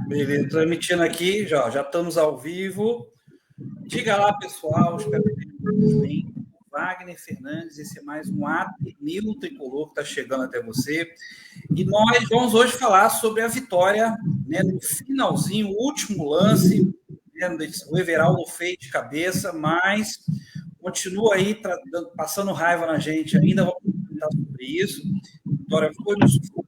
Beleza, transmitindo aqui, já estamos ao vivo. Diga lá, pessoal, espero que estejam todos bem. Wagner Fernandes, esse é mais um Atenil Tricolor que está chegando até você. E nós vamos hoje falar sobre a vitória, né, no finalzinho, o último lance, né, o Everaldo fez de cabeça, mas continua aí passando raiva na gente ainda, vamos comentar sobre isso. A vitória foi no sufoco.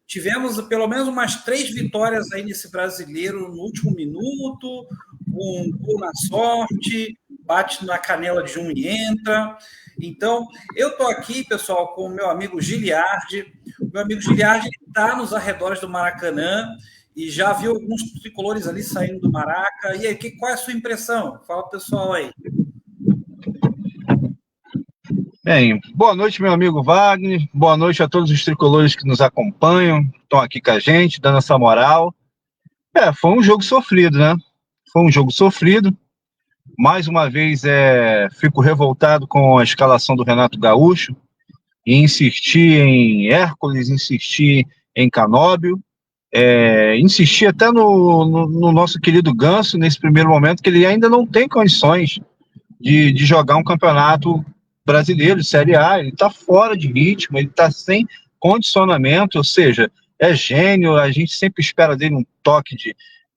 Tivemos pelo menos umas 3 vitórias aí nesse brasileiro no último minuto, um gol na sorte, bate na canela de um e entra. Então, eu estou aqui, pessoal, com o meu amigo Giliardi. O meu amigo Giliardi está nos arredores do Maracanã e já viu alguns tricolores ali saindo do Maraca. E aí, qual é a sua impressão? Fala, pessoal, aí. Bem, boa noite, meu amigo Wagner, boa noite a todos os tricolores que nos acompanham, estão aqui com a gente, dando essa moral. Foi um jogo sofrido, né? Foi um jogo sofrido. Mais uma vez, fico revoltado com a escalação do Renato Gaúcho, e insistir em Hércules, insistir em Canóbio, insistir até no nosso querido Ganso, nesse primeiro momento, que ele ainda não tem condições de jogar um campeonato brasileiro de Série A, ele está fora de ritmo, ele está sem condicionamento, ou seja, é gênio, a gente sempre espera dele um toque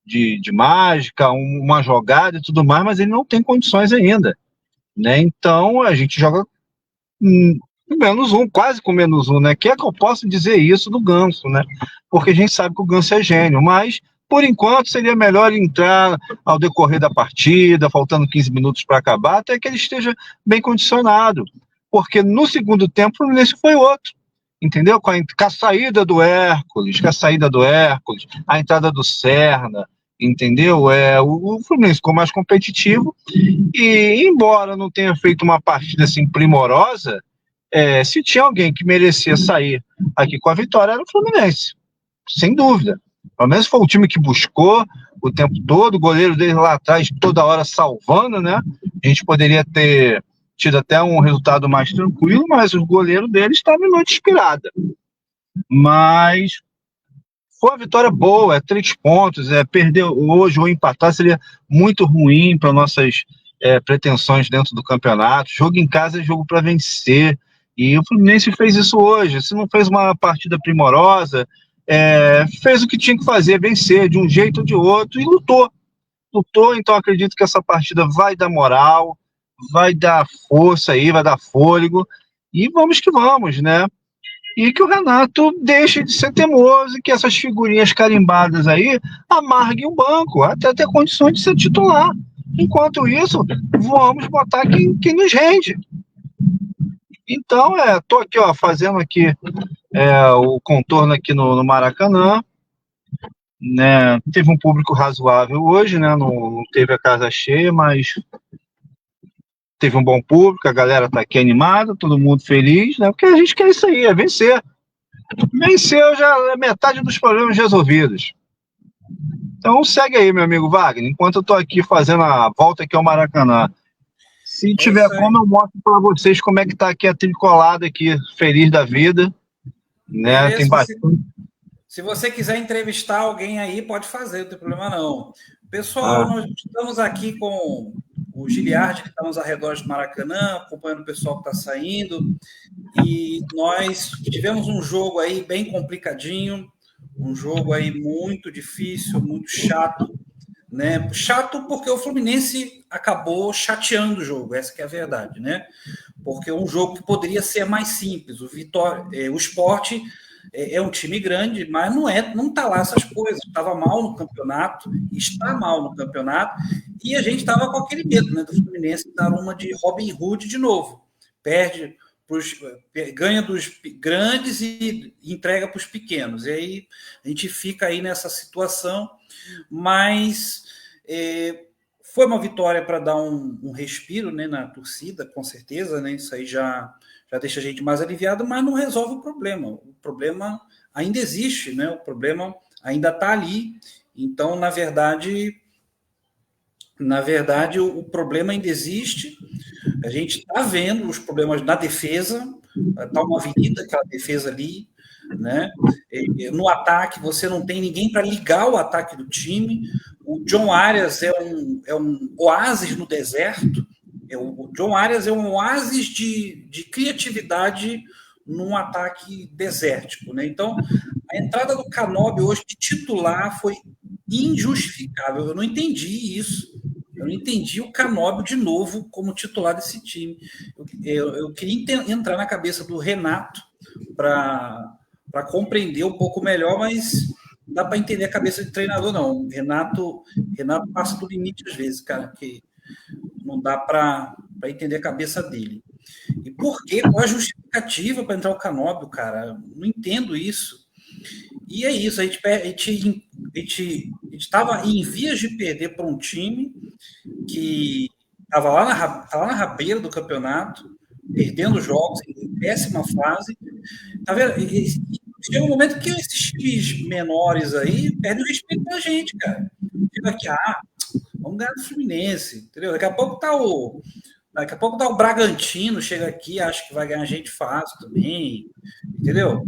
de mágica, uma jogada e tudo mais, mas ele não tem condições ainda, né? Então a gente joga -1, quase com -1, né? Que é que eu posso dizer isso do Ganso, né? Porque a gente sabe que o Ganso é gênio, mas por enquanto seria melhor entrar ao decorrer da partida, faltando 15 minutos para acabar, até que ele esteja bem condicionado, porque no segundo tempo o Fluminense foi outro, entendeu? Com a saída do Hércules, a entrada do Serna, entendeu? O Fluminense ficou mais competitivo e, embora não tenha feito uma partida assim primorosa, se tinha alguém que merecia sair aqui com a vitória, era o Fluminense, sem dúvida. Pelo menos foi o time que buscou o tempo todo, o goleiro dele lá atrás toda hora salvando, né? A gente poderia ter tido até um resultado mais tranquilo, mas o goleiro dele estava em noite inspirada. Mas foi uma vitória boa, 3 pontos, perder hoje ou empatar seria muito ruim para nossas pretensões dentro do campeonato. Jogo em casa é jogo para vencer, e o Fluminense fez isso hoje. Se não fez uma partida primorosa, fez o que tinha que fazer, vencer de um jeito ou de outro, e lutou, então acredito que essa partida vai dar moral, vai dar força aí, vai dar fôlego, e vamos que vamos, né? E que o Renato deixe de ser teimoso e que essas figurinhas carimbadas aí amarguem o banco, até ter condições de ser titular. Enquanto isso, vamos botar quem nos rende. Então, tô aqui, fazendo aqui o contorno aqui no Maracanã, né? Teve um público razoável hoje, né? Não teve a casa cheia, mas teve um bom público, a galera tá aqui animada, todo mundo feliz, né? Porque a gente quer isso aí, vencer. Venceu, já é metade dos problemas resolvidos. Então segue aí, meu amigo Wagner, enquanto eu tô aqui fazendo a volta aqui ao Maracanã. Se tiver como, eu mostro para vocês como é que tá aqui a tricolada aqui, feliz da vida, né? Tem bastante. Se você quiser entrevistar alguém aí, pode fazer, não tem problema não. Pessoal, nós estamos aqui com o Giliardi, que está nos arredores do Maracanã, acompanhando o pessoal que está saindo, e nós tivemos um jogo aí bem complicadinho, um jogo aí muito difícil, muito chato, né? Chato porque o Fluminense acabou chateando o jogo, essa que é a verdade, né? Porque é um jogo que poderia ser mais simples. O Sport é um time grande, mas não está lá essas coisas. Estava mal no campeonato, está mal no campeonato, e a gente estava com aquele medo, né, do Fluminense dar uma de Robin Hood de novo. Ganha dos grandes e entrega para os pequenos. E aí a gente fica aí nessa situação, mas foi uma vitória para dar um respiro, né, na torcida, com certeza, né? Isso aí já deixa a gente mais aliviado, mas não resolve o problema. O problema ainda existe, né? O problema ainda está ali. Então, na verdade, o problema ainda existe. A gente está vendo os problemas na defesa, está uma avenida, aquela defesa ali. né? No ataque, você não tem ninguém para ligar o ataque do time. O John Arias é um oásis no deserto. O John Arias é um oásis de criatividade num ataque desértico, né? Então, a entrada do Canóbio hoje de titular foi injustificável. Eu não entendi isso. Eu não entendi o Canóbio de novo como titular desse time. Eu queria entrar na cabeça do Renato para compreender um pouco melhor, mas não dá para entender a cabeça de treinador, não. Renato passa do limite às vezes, cara, que não dá para entender a cabeça dele. E por quê? Qual a justificativa para entrar o Canóbio, cara? Não entendo isso. E é isso, a gente estava em vias de perder para um time que estava lá na rabeira do campeonato, perdendo jogos, em péssima fase. Tá vendo? Chega um momento que esses times menores aí perdem o respeito da gente, cara. Chega aqui, vamos ganhar do Fluminense, entendeu? Daqui a pouco tá o Bragantino, chega aqui, acha que vai ganhar a gente fácil também, entendeu?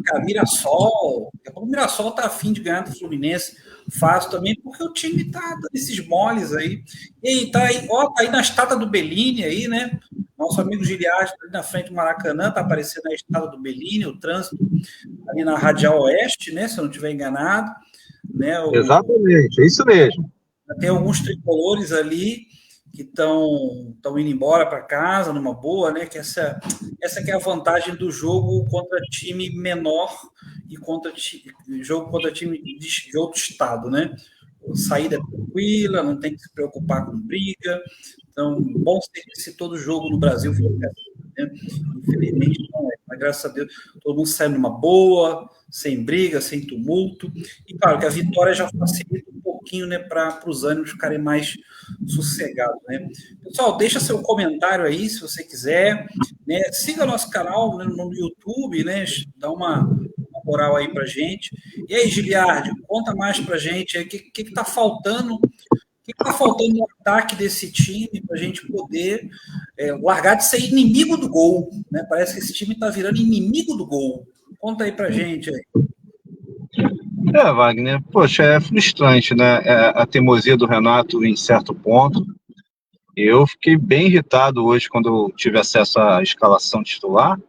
Cara, Mirassol, daqui a pouco o Mirassol tá afim de ganhar do Fluminense fácil também, porque o time tá dando esses moles aí. E aí, tá aí na estátua do Bellini aí, né? Nosso amigo Giliardi ali na frente do Maracanã, tá aparecendo a estátua do Bellini, o trânsito ali na Radial Oeste, né? Se eu não estiver enganado. Né? Exatamente, é isso mesmo. Tem alguns tricolores ali que estão indo embora para casa numa boa, né? Que essa que é a vantagem do jogo contra time menor e jogo contra time de outro estado, né? A saída é tranquila, não tem que se preocupar com briga. Então, bom se todo jogo no Brasil for assim, né? Infelizmente não é, mas graças a Deus todo mundo sai numa boa, sem briga, sem tumulto. E claro que a vitória já facilita um pouquinho, né, para os ânimos ficarem mais sossegados, né? Pessoal, deixa seu comentário aí, se você quiser, né? Siga nosso canal no YouTube, né? Dá uma moral aí pra gente. E aí, Giliardi, conta mais pra gente aí o que está faltando. O que está faltando no ataque desse time para a gente poder largar de ser inimigo do gol? Né? Parece que esse time está virando inimigo do gol. Conta aí para a gente. Aí. Wagner, poxa, é frustrante, né? A teimosia do Renato em certo ponto. Eu fiquei bem irritado hoje quando eu tive acesso à escalação titular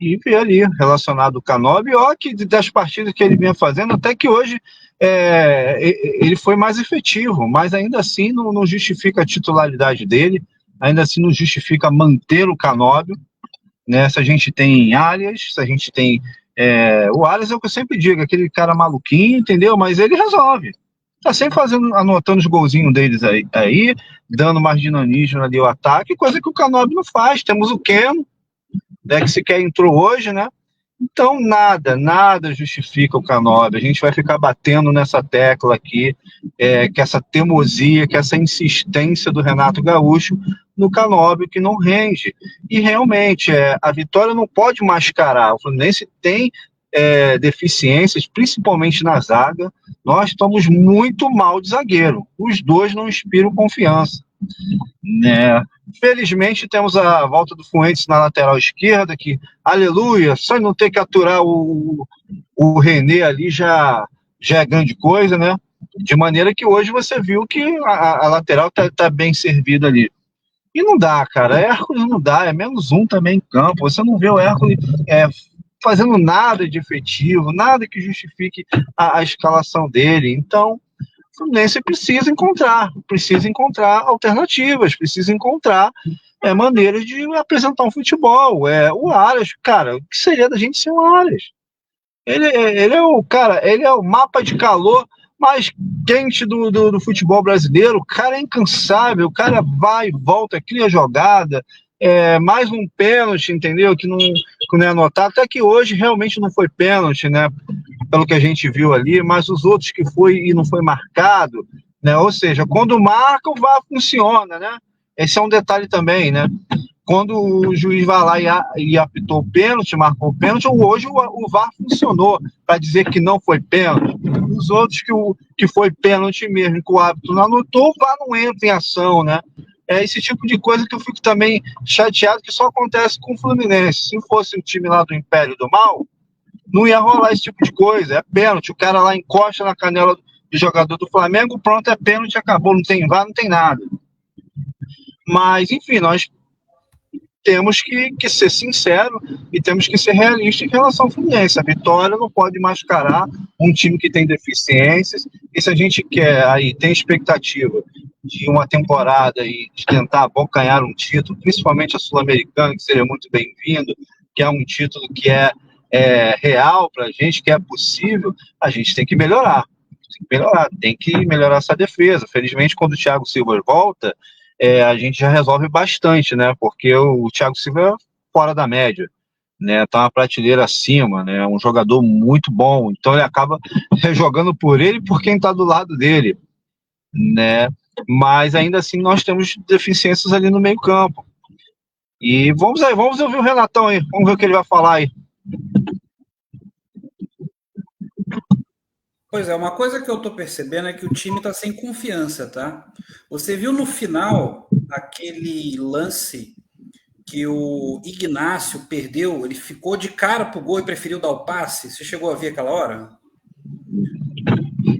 e vi ali relacionado ao Canóbio, ó, que das partidas que ele vinha fazendo, até que hoje ele foi mais efetivo, mas ainda assim não justifica a titularidade dele, ainda assim não justifica manter o Canóbio, né? Se a gente tem Arias, se a gente tem o Arias é o que eu sempre digo, aquele cara maluquinho, entendeu? Mas ele resolve. Tá sempre anotando os golzinhos deles aí, dando mais dinamismo ali ao ataque, coisa que o Canóbio não faz. Temos o Keno, né, que sequer entrou hoje, né? Então, nada justifica o Canóbio. A gente vai ficar batendo nessa tecla aqui, que essa teimosia, que essa insistência do Renato Gaúcho no Canóbio, que não rende. E, realmente, a vitória não pode mascarar. O Fluminense tem deficiências, principalmente na zaga. Nós estamos muito mal de zagueiro. Os dois não inspiram confiança. Né? Felizmente temos a volta do Fuentes na lateral esquerda, que, aleluia, só não ter que aturar o René ali já é grande coisa, né? De maneira que hoje você viu que a lateral tá bem servida ali. E não dá, cara, Hércules não dá, é -1 também em campo, você não vê o Hércules fazendo nada de efetivo, nada que justifique a escalação dele. Então, o Fluminense precisa encontrar alternativas, precisa encontrar maneiras de apresentar um futebol. O Arias, cara, o que seria da gente sem o Arias? Ele é o mapa de calor mais quente do futebol brasileiro. O cara é incansável, o cara vai e volta, cria jogada, mais um pênalti, entendeu? Que não é anotado, até que hoje realmente não foi pênalti, né? Pelo que a gente viu ali, mas os outros que foi e não foi marcado, né? Ou seja, quando marca, o VAR funciona, né? Esse é um detalhe também, né? Quando o juiz vai lá e apitou o pênalti, marcou o pênalti, hoje o VAR funcionou para dizer que não foi pênalti. Os outros que foi pênalti mesmo, que o árbitro não anotou, o VAR não entra em ação, né? É esse tipo de coisa que eu fico também chateado, que só acontece com o Fluminense. Se fosse um time lá do Império do Mal, não ia rolar esse tipo de coisa. É pênalti, o cara lá encosta na canela do jogador do Flamengo, pronto, é pênalti, acabou, não tem VAR, não tem nada. Mas, enfim, nós temos que ser sinceros e temos que ser realistas em relação ao Fluminense. A vitória não pode mascarar um time que tem deficiências, e se a gente quer, aí, tem expectativa de uma temporada e de tentar abocanhar um título, principalmente a Sul-Americana, que seria muito bem-vindo, que é um título que é real para a gente, que é possível, a gente tem que melhorar. Tem que melhorar essa defesa. Felizmente, quando o Thiago Silva volta, a gente já resolve bastante, né? Porque o Thiago Silva é fora da média, né? Tá uma prateleira acima, né? É um jogador muito bom. Então ele acaba jogando por ele e por quem está do lado dele, né? Mas ainda assim nós temos deficiências ali no meio-campo. E vamos ouvir o Renatão aí. Vamos ver o que ele vai falar aí. Pois é, uma coisa que eu tô percebendo é que o time tá sem confiança, tá? Você viu no final aquele lance que o Ignacio perdeu, ele ficou de cara pro gol e preferiu dar o passe? Você chegou a ver aquela hora?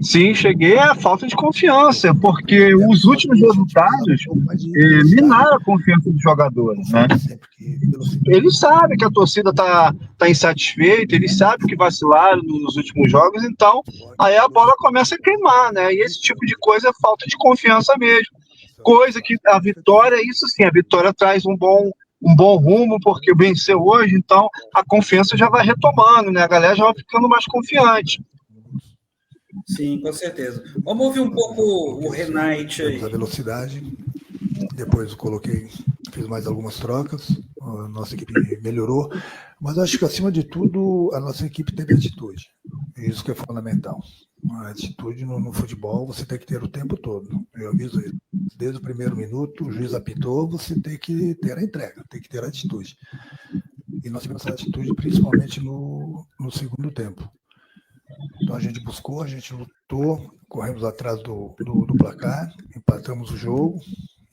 Sim, cheguei à falta de confiança, porque os últimos resultados minaram a confiança dos jogadores, né? Eles sabem que a torcida tá insatisfeita, eles sabem que vacilaram nos últimos jogos, então aí a bola começa a queimar, né? E esse tipo de coisa é falta de confiança mesmo. Coisa que a vitória, isso sim, a vitória traz um bom rumo, porque venceu hoje, então a confiança já vai retomando, né? A galera já vai ficando mais confiante. Sim, com certeza. Vamos ouvir um pouco o Renate aí. A velocidade, depois fiz mais algumas trocas, a nossa equipe melhorou, mas acho que acima de tudo a nossa equipe teve atitude, isso que é fundamental. A atitude no futebol você tem que ter o tempo todo, eu aviso isso. Desde o primeiro minuto, o juiz apitou, você tem que ter a entrega, tem que ter a atitude. E nós tivemos essa atitude principalmente no segundo tempo. Então a gente buscou, a gente lutou, corremos atrás do placar, empatamos o jogo,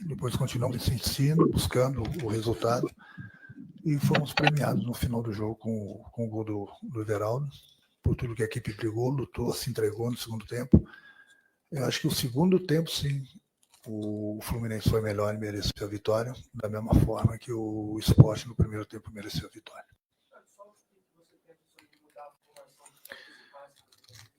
depois continuamos insistindo, buscando o resultado e fomos premiados no final do jogo com o gol do Everaldo, por tudo que a equipe brigou, lutou, se entregou no segundo tempo. Eu acho que o segundo tempo, sim, o Fluminense foi melhor e mereceu a vitória, da mesma forma que o Sport no primeiro tempo mereceu a vitória.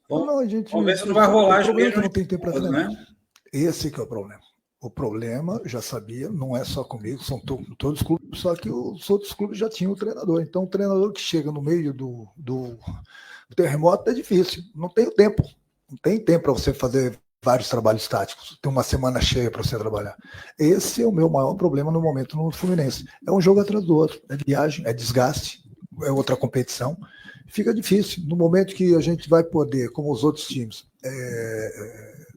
Bom, vamos ver se não vai rolar as mesmas não tem tempo para coisas, né? Esse que é o problema. O problema, já sabia, não é só comigo, são todos os clubes, só que os outros clubes já tinham o treinador. Então, o treinador que chega no meio do terremoto é difícil. Não tem tempo. Não tem tempo para você fazer vários trabalhos táticos. Tem uma semana cheia para você trabalhar. Esse é o meu maior problema no momento no Fluminense. É um jogo atrás do outro. É viagem, é desgaste, é outra competição. Fica difícil. No momento que a gente vai poder, como os outros times,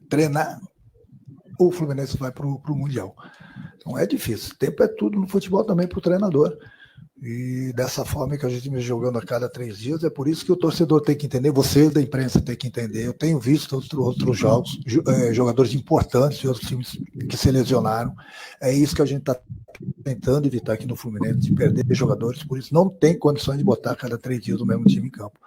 treinar, o Fluminense vai para o Mundial. Então é difícil. Tempo é tudo no futebol também para o treinador. E dessa forma que a gente vem jogando a cada 3 dias, é por isso que o torcedor tem que entender, você da imprensa tem que entender. Eu tenho visto outros jogos, jogadores importantes de outros times que se lesionaram. É isso que a gente está tentando evitar aqui no Fluminense, de perder jogadores, por isso não tem condições de botar a cada 3 dias o mesmo time em campo,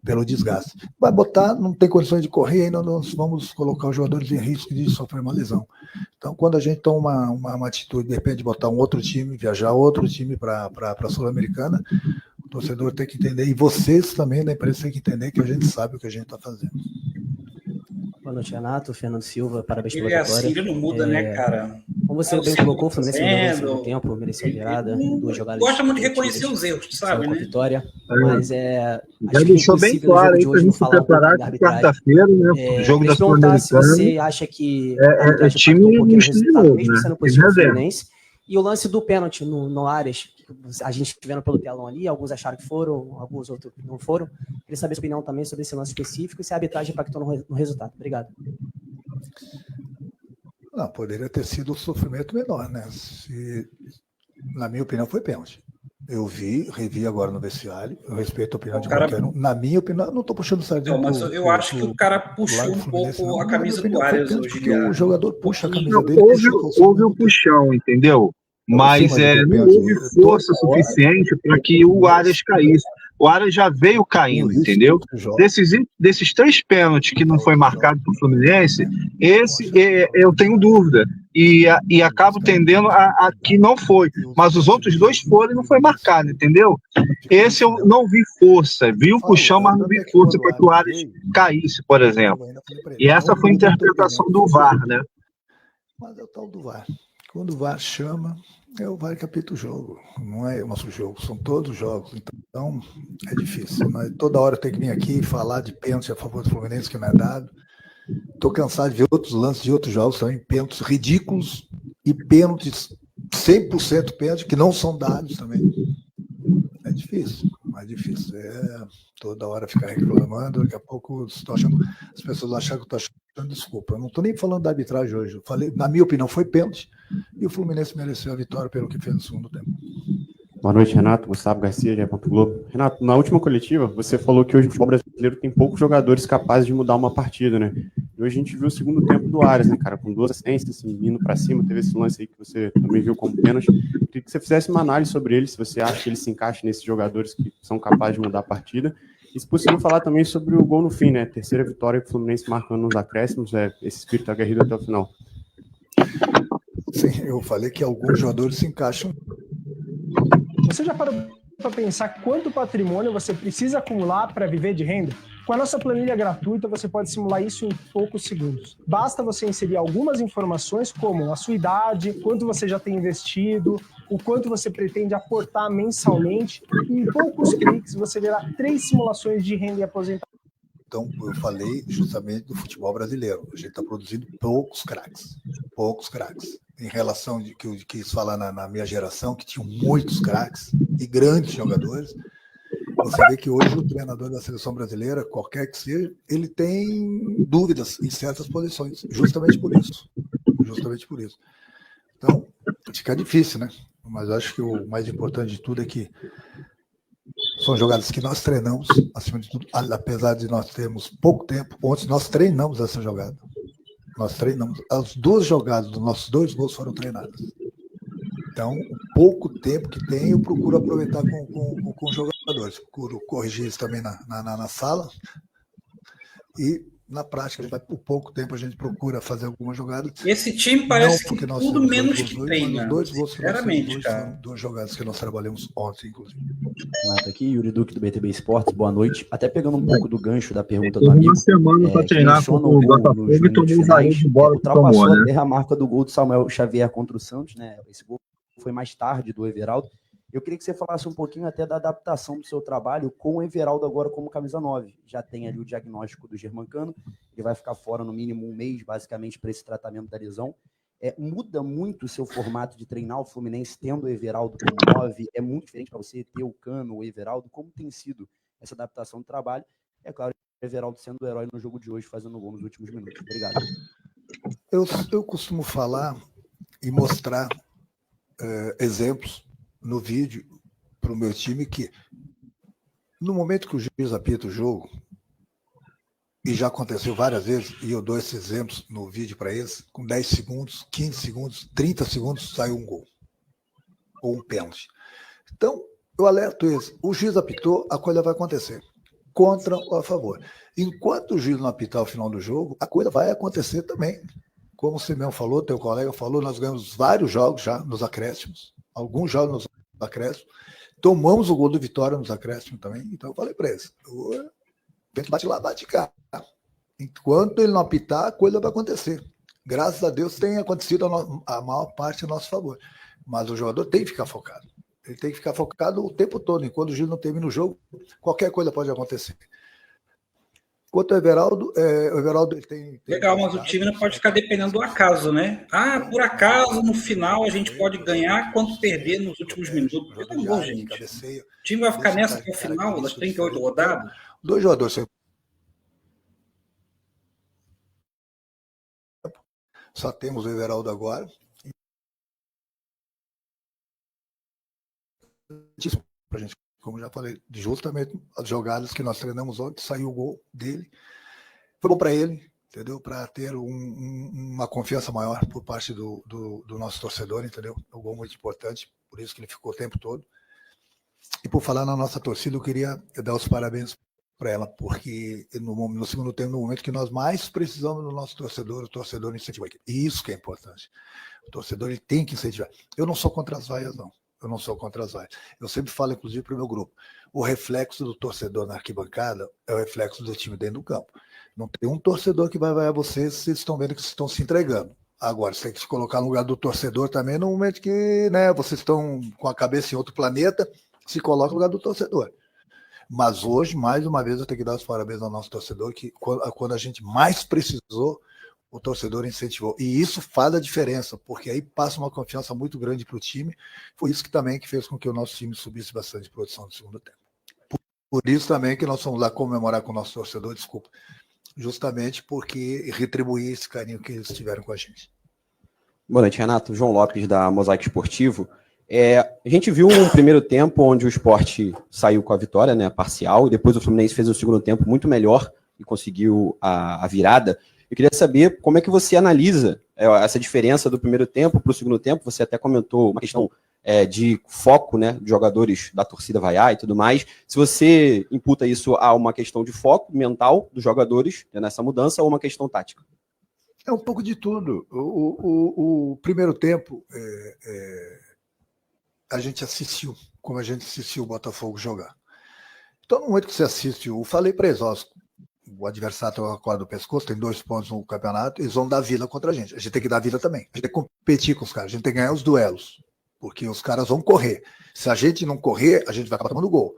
pelo desgaste. Vai botar, não tem condições de correr, ainda nós vamos colocar os jogadores em risco de sofrer uma lesão. Então, quando a gente toma uma atitude, de repente, de botar um outro time, viajar outro time para a Sul-Americana, o torcedor tem que entender, e vocês também da imprensa tem que entender que a gente sabe o que a gente está fazendo. Boa noite, Renato. Fernando Silva, parabéns pela Ele vitória. ele não muda, né, cara? Como você bem colocou, o Fluminense melhorou no segundo tempo, mereceu a virada, 2 jogadas. Gosta muito de reconhecer os erros, tu sabe, né? Vitória, mas já deixou bem claro aí pra gente se preparar para quarta-feira, né? O jogo da Sul-Americana. Se você acha que é time resultado, mesmo né? sendo positivo do Fluminense, e o lance do pênalti no Arias, a gente vendo pelo telão ali, alguns acharam que foram, alguns outros não foram. Queria saber a sua opinião também sobre esse lance específico e se a arbitragem impactou no resultado. Obrigado. Não, poderia ter sido um sofrimento menor, né? Na minha opinião, foi pênalti. Eu revi agora no vestiário, eu respeito a opinião de qualquer um. Na minha opinião, eu não estou puxando sardinha. Não, mas eu acho que o cara puxou um pouco a camisa do Arias hoje. Porque o jogador puxa a camisa dele. Houve um puxão, entendeu? Mas não houve força suficiente para que o Arias caísse. o Aras já veio caindo, entendeu? Desses 3 pênaltis que não foi marcado para o Fluminense, esse eu tenho dúvida. E acabo tendendo a que não foi. Mas os outros 2 foram e não foi marcado, entendeu? Esse eu não vi força. Vi o puxão, mas não vi força para que o Aras caísse, por exemplo. E essa foi a interpretação do VAR, né? Mas é o tal do VAR. Quando o VAR chama, é o VAR que apita o jogo. Não é o nosso jogo, são todos os jogos. Então, é difícil. Mas toda hora eu tenho que vir aqui e falar de pênalti a favor do Fluminense, que não é dado. Estou cansado de ver outros lances de outros jogos também, pênaltis ridículos e pênaltis 100% pênalti que não são dados também. É difícil, mais difícil. Toda hora ficar reclamando, daqui a pouco as pessoas acham que eu estou achando desculpa. Eu não estou nem falando da arbitragem hoje. Eu falei, na minha opinião, foi pênalti e o Fluminense mereceu a vitória pelo que fez no segundo tempo. Boa noite, Renato. Gustavo Garcia, GE. Globo. Renato, na última coletiva, você falou que hoje o futebol brasileiro tem poucos jogadores capazes de mudar uma partida, né? E hoje a gente viu o segundo tempo do Aras, né, cara? Com 2 assistências, assim, indo pra cima. Teve esse lance aí que você também viu como pênalti. Queria que você fizesse uma análise sobre ele, se você acha que ele se encaixa nesses jogadores que são capazes de mudar a partida. E se possível falar também sobre o gol no fim, né? Terceira vitória que o Fluminense marcando nos acréscimos, esse espírito aguerrido até o final. Sim, eu falei que alguns jogadores se encaixam. Você já parou para pensar quanto patrimônio você precisa acumular para viver de renda? Com a nossa planilha gratuita, você pode simular isso em poucos segundos. Basta você inserir algumas informações, como a sua idade, quanto você já tem investido, o quanto você pretende aportar mensalmente, e em poucos cliques você verá 3 simulações de renda e aposentadoria. Então, eu falei justamente do futebol brasileiro. A gente está produzindo poucos craques. Em relação de que eu quis falar na minha geração, que tinham muitos craques e grandes jogadores, você vê que hoje o treinador da seleção brasileira, qualquer que seja, ele tem dúvidas em certas posições, justamente por isso. Então, fica difícil, né? Mas eu acho que o mais importante de tudo é que são jogadas que nós treinamos, acima de tudo, apesar de nós termos pouco tempo. Ontem nós treinamos essa jogada. As 2 jogadas dos nossos 2 gols foram treinadas. Então, o pouco tempo que tem, eu procuro aproveitar com os jogadores. Procuro corrigir isso também na sala. E na prática, por pouco tempo, a gente procura fazer algumas jogadas. Esse time parece que tudo menos que treina. Sinceramente, cara. São 2 jogadas que nós trabalhamos ontem, inclusive. Aqui, Yuri Duque, do BTB Esportes, boa noite. Até pegando um pouco do gancho da pergunta do amigo. Uma semana para treinar com o Botafogo e tomou um varinho de bola que tomou, né? Até a marca do gol do Samuel Xavier contra o Santos, né? Esse gol foi mais tarde do Everaldo. Eu queria que você falasse um pouquinho até da adaptação do seu trabalho com o Everaldo agora como camisa 9. Já tem ali o diagnóstico do Germancano, ele vai ficar fora no mínimo 1 mês, basicamente, para esse tratamento da lesão. Muda muito o seu formato de treinar o Fluminense tendo o Everaldo como 9? É muito diferente para você ter o Cano, o Everaldo? Como tem sido essa adaptação do trabalho? É claro, o Everaldo sendo o herói no jogo de hoje, fazendo gol nos últimos minutos. Obrigado. Eu costumo falar e mostrar exemplos no vídeo para o meu time que no momento que o juiz apita o jogo, e já aconteceu várias vezes, e eu dou esses exemplos no vídeo para eles, com 10 segundos, 15 segundos, 30 segundos, sai um gol. Ou um pênalti. Então, eu alerto eles. O juiz apitou, a coisa vai acontecer. Contra ou a favor. Enquanto o juiz não apitar o final do jogo, a coisa vai acontecer também. Como o Simeão falou, teu colega falou, nós ganhamos vários jogos já nos acréscimos. Alguns jogos nos acréscimos. Tomamos o gol do Vitória nos acréscimos também. Então, eu falei para eles. Bate lá, bate cá. Enquanto ele não apitar, a coisa vai acontecer. Graças a Deus tem acontecido a maior parte a nosso favor. Mas o jogador tem que ficar focado. Ele tem que ficar focado o tempo todo. Enquanto o juiz não termina o jogo, qualquer coisa pode acontecer. Quanto ao Everaldo, ele tem... Legal, mas o time não pode ficar dependendo do acaso, né? Por acaso, no final, a gente pode ganhar quanto perder nos últimos minutos. Pelo amor, gente. O time vai ficar nessa até o final, das 38 rodadas? 2 jogadores. Só temos o Everaldo agora. Pra gente, como já falei, justamente as jogadas que nós treinamos ontem, saiu o gol dele. Foi bom para ele, entendeu? Para ter uma confiança maior por parte do nosso torcedor, entendeu? É um gol muito importante, por isso que ele ficou o tempo todo. E por falar na nossa torcida, eu queria dar os parabéns para ela, porque no segundo tempo, no momento que nós mais precisamos do nosso torcedor, o torcedor incentiva a equipe. E isso que é importante. O torcedor ele tem que incentivar. Eu não sou contra as vaias, não. Eu não sou contra as vaias. Eu sempre falo, inclusive, para o meu grupo. O reflexo do torcedor na arquibancada é o reflexo do time dentro do campo. Não tem um torcedor que vai vaiar vocês se vocês estão vendo que vocês estão se entregando. Agora, você tem que se colocar no lugar do torcedor também, no momento que, né, vocês estão com a cabeça em outro planeta, se coloca no lugar do torcedor. Mas hoje, mais uma vez, eu tenho que dar os parabéns ao nosso torcedor, que quando a gente mais precisou, o torcedor incentivou. E isso faz a diferença, porque aí passa uma confiança muito grande para o time. Foi isso que também que fez com que o nosso time subisse bastante de produção no segundo tempo. Por isso também que nós fomos lá comemorar com o nosso torcedor, desculpa, justamente porque retribuir esse carinho que eles tiveram com a gente. Boa noite, Renato. João Lopes, da Mosaico Esportivo. A gente viu um primeiro tempo onde o Sport saiu com a vitória, né, parcial, e depois o Fluminense fez um segundo tempo muito melhor e conseguiu a virada. Eu queria saber como é que você analisa essa diferença do primeiro tempo para o segundo tempo. Você até comentou uma questão de foco, né, de jogadores da torcida vaiar e tudo mais. Se você imputa isso a uma questão de foco mental dos jogadores, né, nessa mudança, ou uma questão tática? É um pouco de tudo. O primeiro tempo, a gente assistiu, como a gente assistiu o Botafogo jogar. Então, no momento que você assiste, eu falei para eles, ó, o adversário tem uma corda do pescoço, tem 2 pontos no campeonato, eles vão dar vida contra a gente. A gente tem que dar vida também. A gente tem que competir com os caras, a gente tem que ganhar os duelos, porque os caras vão correr. Se a gente não correr, a gente vai acabar tomando gol.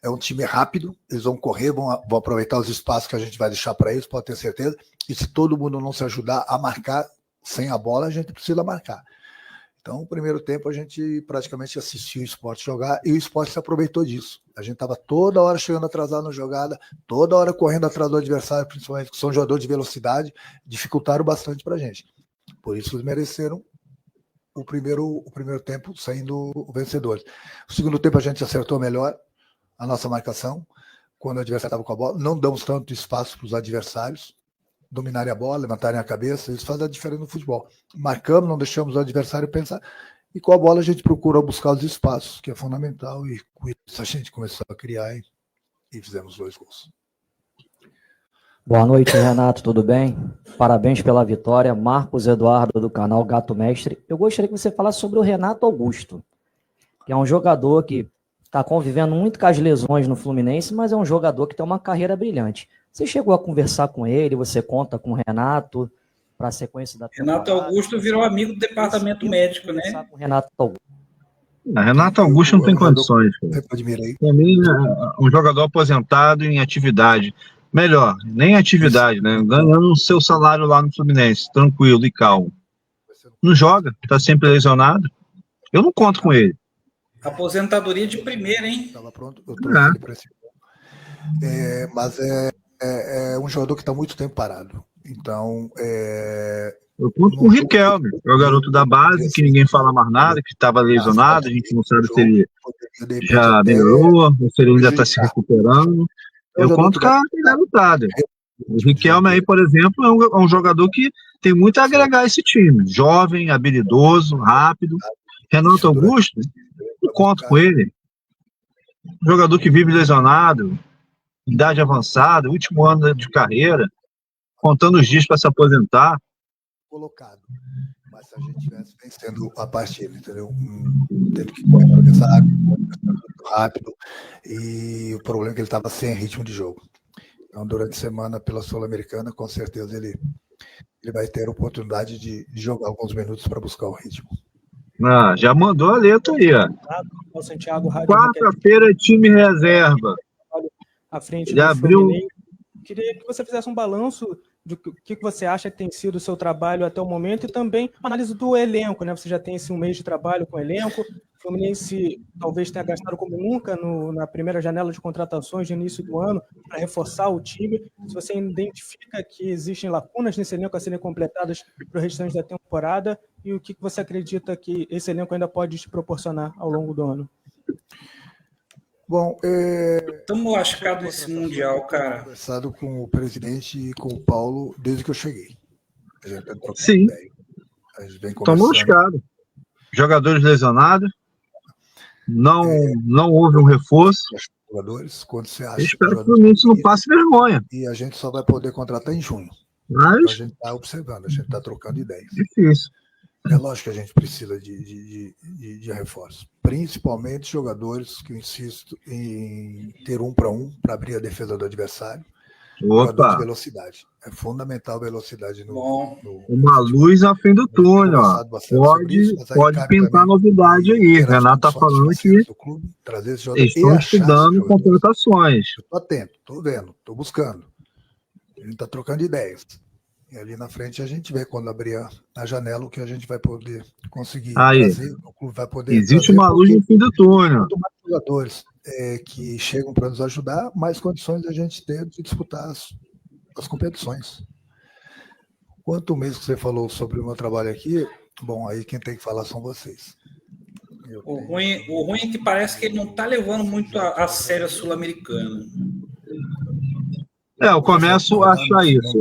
É um time rápido, eles vão correr, vão aproveitar os espaços que a gente vai deixar para eles, pode ter certeza. E se todo mundo não se ajudar a marcar sem a bola, a gente precisa marcar. Então, no primeiro tempo, a gente praticamente assistiu o Sport jogar e o Sport se aproveitou disso. A gente estava toda hora chegando atrasado na jogada, toda hora correndo atrás do adversário, principalmente que são jogadores de velocidade, dificultaram bastante para a gente. Por isso, eles mereceram o primeiro tempo saindo vencedores. O segundo tempo, a gente acertou melhor a nossa marcação, quando o adversário estava com a bola. Não damos tanto espaço para os adversários dominarem a bola, levantarem a cabeça, eles fazem a diferença no futebol. Marcamos, não deixamos o adversário pensar, e com a bola a gente procura buscar os espaços, que é fundamental, e com isso a gente começou a criar e fizemos 2 gols. Boa noite, Renato, tudo bem? Parabéns pela vitória. Marcos Eduardo, do canal Gato Mestre. Eu gostaria que você falasse sobre o Renato Augusto, que é um jogador que está convivendo muito com as lesões no Fluminense, mas é um jogador que tem uma carreira brilhante. Você chegou a conversar com ele? Você conta com o Renato para a sequência da temporada? Renato Augusto virou amigo do departamento médico, né? Com Renato Augusto. Renato Augusto não tem condições. Para mim, é um jogador aposentado em atividade. Melhor, nem atividade, né? Ganhando o seu salário lá no Fluminense, tranquilo e calmo. Não joga, está sempre lesionado. Eu não conto com ele. Aposentadoria de primeira, hein? Estava pronto, eu trouxe ele para esse jogo. Mas é um jogador que está muito tempo parado. Então, eu conto com o Riquelme, é o garoto da base, que ninguém fala mais nada, que estava lesionado, a gente não sabe se ele já melhorou, ou se ele ainda está se recuperando. Eu conto com a garotada. O Riquelme aí, por exemplo, é um jogador que tem muito a agregar a esse time. Jovem, habilidoso, rápido. Renato Augusto, eu conto com ele. Um jogador que vive lesionado, idade avançada, último ano de carreira, contando os dias para se aposentar. Colocado. Mas se a gente estivesse vencendo a partida, entendeu? Teve que correr para pensar muito rápido, e o problema é que ele estava sem ritmo de jogo. Então, durante a semana, pela Sul-Americana, com certeza ele vai ter a oportunidade de jogar alguns minutos para buscar o ritmo. Já mandou a letra aí, ó. Quarta-feira, time reserva. À frente já do abriu. Fluminense. Queria que você fizesse um balanço do que você acha que tem sido o seu trabalho até o momento e também uma análise do elenco, né? Você já tem um mês de trabalho com o elenco. O Fluminense talvez tenha gastado como nunca na primeira janela de contratações de início do ano para reforçar o time. Se você identifica que existem lacunas nesse elenco a serem completadas para o restante da temporada, e o que você acredita que esse elenco ainda pode te proporcionar ao longo do ano? Bom, estamos lascados nesse Mundial, cara. Conversado com o presidente e com o Paulo desde que eu cheguei. A gente sim. Estamos lascados. Jogadores lesionados. não houve um reforço. Jogadores, quando você acha Eu espero que o Fluminense não passe vergonha. E a gente só vai poder contratar em junho. Mas Então a gente está observando, a gente está trocando ideias. difícil. É lógico que a gente precisa de reforço. Principalmente jogadores que eu insisto em ter 1 para 1 para abrir a defesa do adversário. Jogador de velocidade. É fundamental a velocidade uma luz ao fim do túnel. Ó. Pode pintar novidade aí. Renato está falando que eles estão estudando contratações. Estou atento, estou vendo, estou buscando. A gente está trocando ideias. E ali na frente a gente vê quando abrir a janela o que a gente vai poder conseguir trazer. O clube vai poder existe uma luz no fim do túnel. Quanto mais jogadores que chegam para nos ajudar, mais condições a gente ter de disputar as competições. Quanto mesmo que você falou sobre o meu trabalho aqui, bom, aí quem tem que falar são vocês. O ruim é que parece que ele não está levando muito a sério a Sul-Americana. Eu começo a achar isso.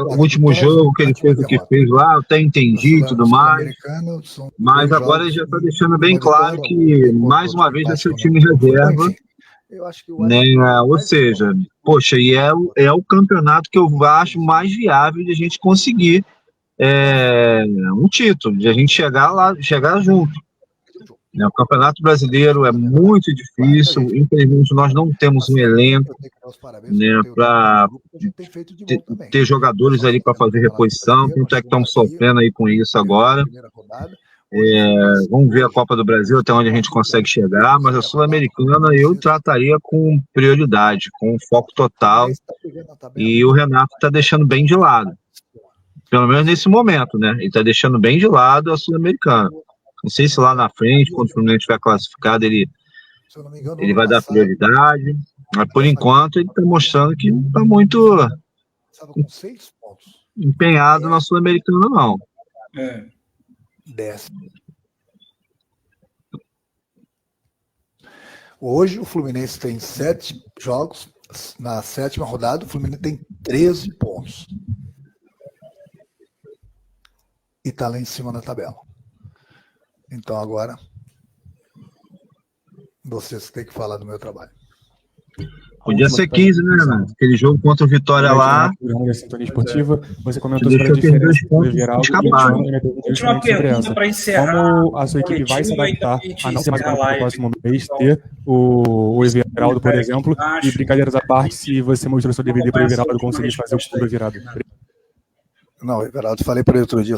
O último jogo que ele fez o que fez lá, eu até entendi e tudo mais. Mas agora ele já está deixando bem claro que, mais uma vez, vai ser o time reserva. Né? Ou seja, poxa, e é o campeonato que eu acho mais viável de a gente conseguir um título, de a gente chegar junto. O Campeonato Brasileiro é muito difícil, infelizmente nós não temos um elenco, né, para ter jogadores ali para fazer reposição, tanto é que estamos sofrendo aí com isso agora. Vamos ver a Copa do Brasil até onde a gente consegue chegar, mas a Sul-Americana eu trataria com prioridade, com foco total, e o Renato está deixando bem de lado, pelo menos nesse momento, né? Ele está deixando bem de lado a Sul-Americana. Não sei se lá na frente, quando o Fluminense estiver classificado, ele vai dar prioridade. Mas, por enquanto, ele está mostrando que não está muito empenhado na Sul-Americana, não. 10. Hoje, o Fluminense tem 7 jogos. Na 7ª rodada, o Fluminense tem 13 pontos. E está lá em cima na tabela. Então, agora, vocês têm que falar do meu trabalho. Podia ser 15, né, Renato? Aquele jogo contra o Vitória lá. Sintonia Esportiva, você comentou sobre a diferença do Everaldo e última pergunta para encerrar. Como a sua equipe vai se adaptar a não ser mais no próximo mês ter o Everaldo, por exemplo, e brincadeiras à parte, se você mostrou seu DVD para o Everaldo conseguir fazer o clube virado. Não, Everaldo, falei para ele outro dia,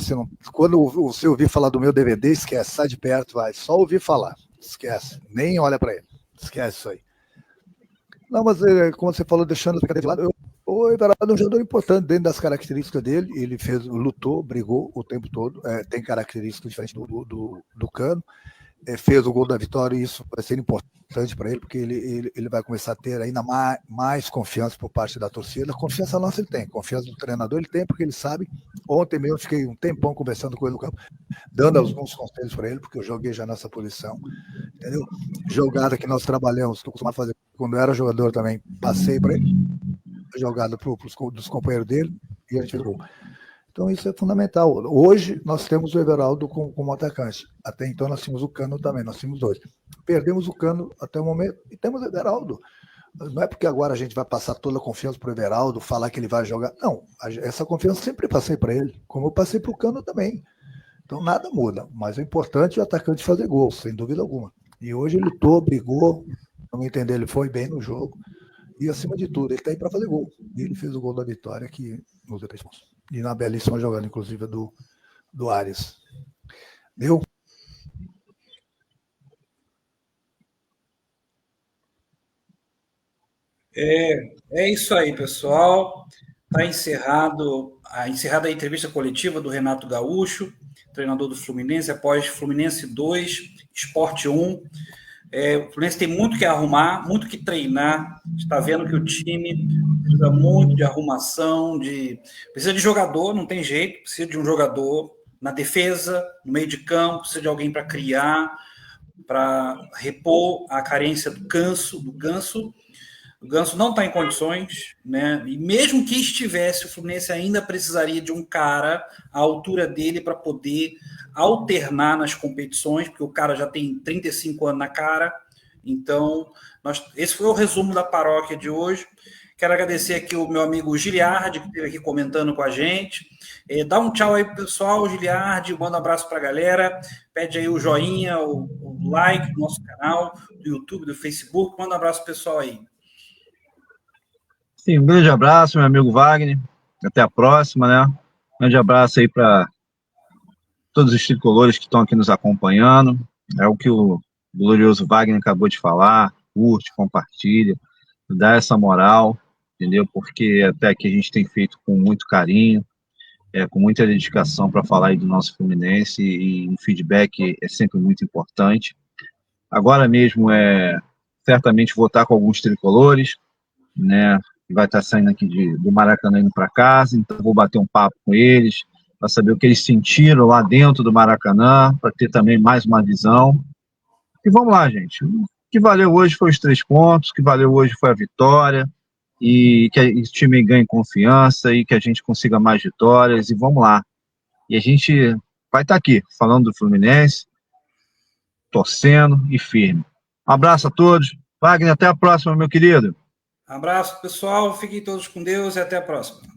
quando você ouvir falar do meu DVD, esquece, sai de perto, vai, só ouvir falar, esquece, nem olha para ele, esquece isso aí. Não, mas como você falou, deixando a brincadeira de lado, o Everaldo é um jogador importante dentro das características dele, ele lutou, brigou o tempo todo, tem características diferentes do Cano, fez o gol da vitória e isso vai ser importante para ele, porque ele vai começar a ter ainda mais confiança por parte da torcida. Confiança nossa ele tem, confiança do treinador ele tem, porque ele sabe. Ontem mesmo eu fiquei um tempão conversando com ele no campo, dando alguns conselhos para ele, porque eu joguei já nessa posição, entendeu? Jogada que nós trabalhamos, que eu costumava fazer quando eu era jogador também, passei para ele, jogada dos companheiros dele e a gente fez gol. Então isso é fundamental. Hoje nós temos o Everaldo como atacante. Até então nós tínhamos o Cano também, nós tínhamos 2. Perdemos o Cano até o momento e temos o Everaldo. Não é porque agora a gente vai passar toda a confiança para o Everaldo, falar que ele vai jogar. Não, essa confiança sempre passei para ele, como eu passei para o Cano também. Então nada muda, mas é importante o atacante fazer gol, sem dúvida alguma. E hoje ele lutou, brigou, não entender, ele foi bem no jogo. E acima de tudo, ele está aí para fazer gol. E ele fez o gol da vitória que nos deu 3 pontos. E na belíssima jogada, inclusive, do Ares. Deu? É isso aí, pessoal. Está encerrada a entrevista coletiva do Renato Gaúcho, treinador do Fluminense, após Fluminense 2, Sport 1. O Fluminense tem muito que arrumar, muito que treinar. Está vendo que o time precisa muito de arrumação, precisa de jogador, não tem jeito, precisa de um jogador na defesa, no meio de campo, precisa de alguém para criar, para repor a carência do Ganso. O Ganso não está em condições, né? E mesmo que estivesse, o Fluminense ainda precisaria de um cara à altura dele para poder alternar nas competições, porque o cara já tem 35 anos na cara. Então, esse foi o resumo da paróquia de hoje. Quero agradecer aqui o meu amigo Giliardi, que esteve aqui comentando com a gente. Dá um tchau aí pro pessoal, Giliardi, manda um abraço para a galera, pede aí o joinha, o like no nosso canal, do YouTube, do Facebook, manda um abraço pro pessoal aí. Sim, um grande abraço, meu amigo Wagner, até a próxima, né? Um grande abraço aí para todos os tricolores que estão aqui nos acompanhando, é o que o glorioso Wagner acabou de falar, curte, compartilha, dá essa moral, entendeu? Porque até aqui a gente tem feito com muito carinho, com muita dedicação para falar aí do nosso Fluminense, e o feedback é sempre muito importante. Agora mesmo certamente vou estar com alguns tricolores, né? Vai estar saindo aqui do Maracanã indo para casa, então vou bater um papo com eles, para saber o que eles sentiram lá dentro do Maracanã, para ter também mais uma visão. E vamos lá, gente. O que valeu hoje foi os 3 pontos, o que valeu hoje foi a vitória, e que o time ganhe confiança e que a gente consiga mais vitórias, e vamos lá. E a gente vai estar aqui, falando do Fluminense, torcendo e firme. Um abraço a todos. Wagner, até a próxima, meu querido. Abraço, pessoal. Fiquem todos com Deus e até a próxima.